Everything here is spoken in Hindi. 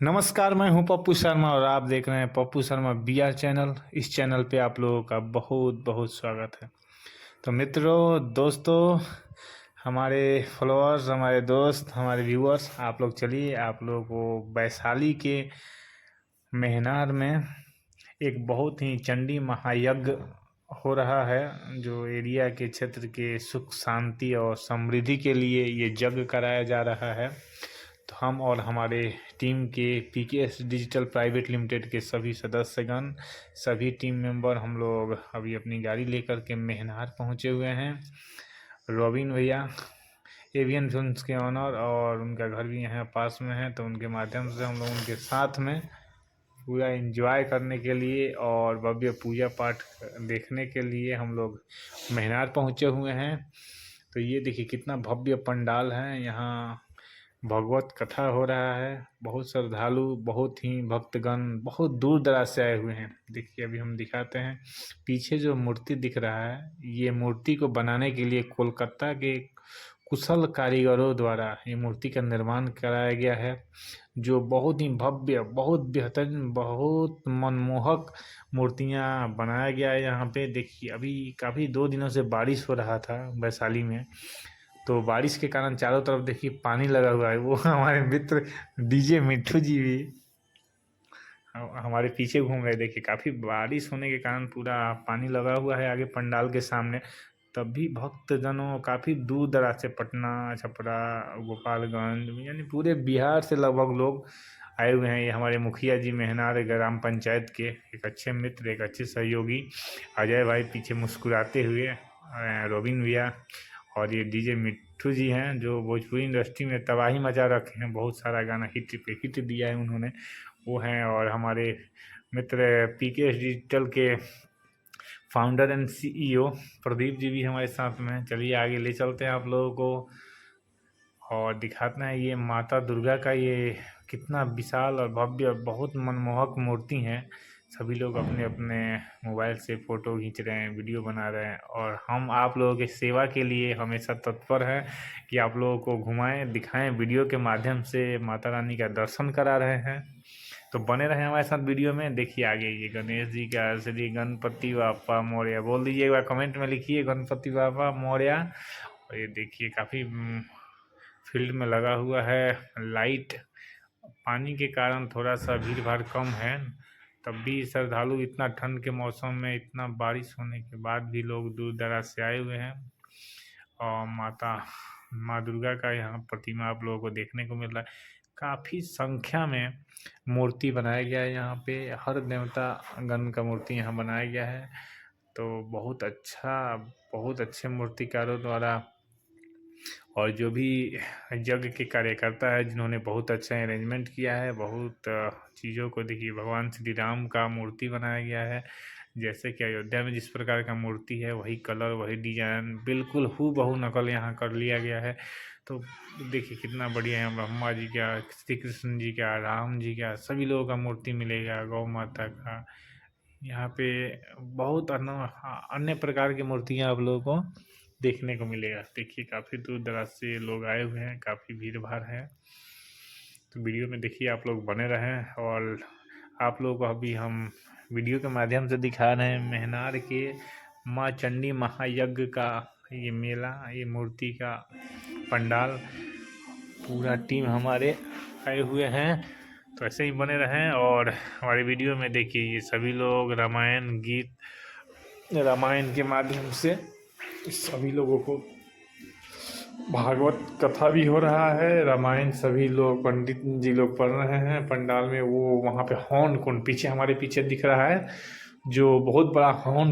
नमस्कार, मैं हूं पप्पू शर्मा और आप देख रहे हैं पप्पू शर्मा बीआर चैनल। इस चैनल पे आप लोगों का बहुत बहुत स्वागत है। तो मित्रों, दोस्तों, हमारे फॉलोअर्स, हमारे दोस्त, हमारे व्यूअर्स, आप लोग चलिए, आप लोगों को वैशाली के मेहनार में एक बहुत ही चंडी महायज्ञ हो रहा है। जो एरिया के क्षेत्र के सुख शांति और समृद्धि के लिए ये यज्ञ कराया जा रहा है। तो हम और हमारे टीम के पीकेएस डिजिटल प्राइवेट लिमिटेड के सभी सदस्यगण, सभी टीम मेंबर, हम लोग अभी अपनी गाड़ी लेकर के मेहनार पहुंचे हुए हैं। रॉबिन भैया एवियन फिल्म्स के ऑनर, और उनका घर भी यहाँ पास में है, तो उनके माध्यम से हम लोग उनके साथ में पूरा एंजॉय करने के लिए और भव्य पूजा पाठ देखने के लिए हम लोग मेहनार पहुँचे हुए हैं। तो ये देखिए कितना भव्य पंडाल है। यहाँ भगवत कथा हो रहा है। बहुत श्रद्धालु, बहुत ही भक्तगण बहुत दूर दराज से आए हुए हैं। देखिए अभी हम दिखाते हैं, पीछे जो मूर्ति दिख रहा है, ये मूर्ति को बनाने के लिए कोलकाता के कुशल कारीगरों द्वारा ये मूर्ति का निर्माण कराया गया है, जो बहुत ही भव्य, बहुत बेहतरीन, बहुत मनमोहक मूर्तियां बनाया गया है। यहाँ पे देखिए अभी काफ़ी 2 दिनों से बारिश हो रहा था वैशाली में, तो बारिश के कारण चारों तरफ देखिए पानी लगा हुआ है। वो हमारे मित्र डीजे मिट्ठू जी भी हमारे पीछे घूम रहे। देखिए काफ़ी बारिश होने के कारण पूरा पानी लगा हुआ है आगे पंडाल के सामने। तब भी भक्तजनों काफ़ी दूर दराज से, पटना, छपरा, गोपालगंज, यानी पूरे बिहार से लगभग लोग आए हुए हैं। ये हमारे मुखिया जी मेहनार ग्राम पंचायत के एक अच्छे मित्र, एक अच्छे सहयोगी अजय भाई पीछे मुस्कुराते हुए, रोबिन भैया, और ये डीजे मिट्ठू जी हैं, जो भोजपुरी इंडस्ट्री में तबाही मचा रखे हैं। बहुत सारा गाना हिट पे हिट दिया है उन्होंने, वो हैं। और हमारे मित्र पीकेएस डिजिटल के founder and CEO Pradeep ji भी हमारे साथ में हैं। चलिए आगे ले चलते हैं आप लोगों को और दिखाते हैं ये माता दुर्गा का ये कितना विशाल और भव्य, बहुत मनमोहक मूर्ति है। सभी लोग अपने अपने मोबाइल से फ़ोटो खींच रहे हैं, वीडियो बना रहे हैं, और हम आप लोगों की सेवा के लिए हमेशा तत्पर हैं कि आप लोगों को घुमाएं, दिखाएं, वीडियो के माध्यम से माता रानी का दर्शन करा रहे हैं। तो बने रहें हमारे साथ वीडियो में। देखिए आगे ये गणेश जी का, श्री गणपति बापा मोरया बोल दीजिए एक बार, कमेंट में लिखिए गणपति बापा मोरया। और ये देखिए काफ़ी फील्ड में लगा हुआ है लाइट। पानी के कारण थोड़ा सा भीड़ भाड़ कम है, तब भी श्रद्धालु इतना ठंड के मौसम में, इतना बारिश होने के बाद भी लोग दूर दराज से आए हुए हैं। और माँ दुर्गा का यहाँ प्रतिमा आप लोगों को देखने को मिल रहा है। काफ़ी संख्या में मूर्ति बनाया गया है यहाँ पे, हर देवता गण का मूर्ति यहाँ बनाया गया है। तो बहुत अच्छा, बहुत अच्छे मूर्तिकारों द्वारा, और जो भी यज्ञ के कार्यकर्ता है जिन्होंने बहुत अच्छा अरेंजमेंट किया है, बहुत चीज़ों को देखिए, भगवान श्री राम का मूर्ति बनाया गया है। जैसे कि अयोध्या में जिस प्रकार का मूर्ति है, वही कलर, वही डिजाइन, बिल्कुल हूबहू नकल यहाँ कर लिया गया है। तो देखिए कितना बढ़िया है। ब्रह्मा जी का, श्री कृष्ण जी का, राम जी का, सभी लोगों का मूर्ति मिलेगा, गौ माता का। यहाँ पे बहुत अन्य प्रकार की मूर्तियाँ आप लोगों को देखने को मिलेगा। देखिए काफ़ी दूर दराज से लोग आए हुए हैं, काफ़ी भीड़ भाड़ है। तो वीडियो में देखिए आप लोग बने रहें, और आप लोगों को अभी हम वीडियो के माध्यम से दिखा रहे हैं मेहनार के माँ चंडी महायज्ञ का ये मेला, ये मूर्ति का पंडाल। पूरा टीम हमारे आए हुए हैं, तो ऐसे ही बने रहें। और हमारे वीडियो में देखिए ये सभी लोग रामायण गीत, रामायण के माध्यम से सभी लोगों को भागवत कथा भी हो रहा है, रामायण सभी लोग, पंडित जी लोग पढ़ रहे हैं पंडाल में। वो वहाँ पे हॉर्न कुंड पीछे, हमारे पीछे दिख रहा है, जो बहुत बड़ा हॉर्न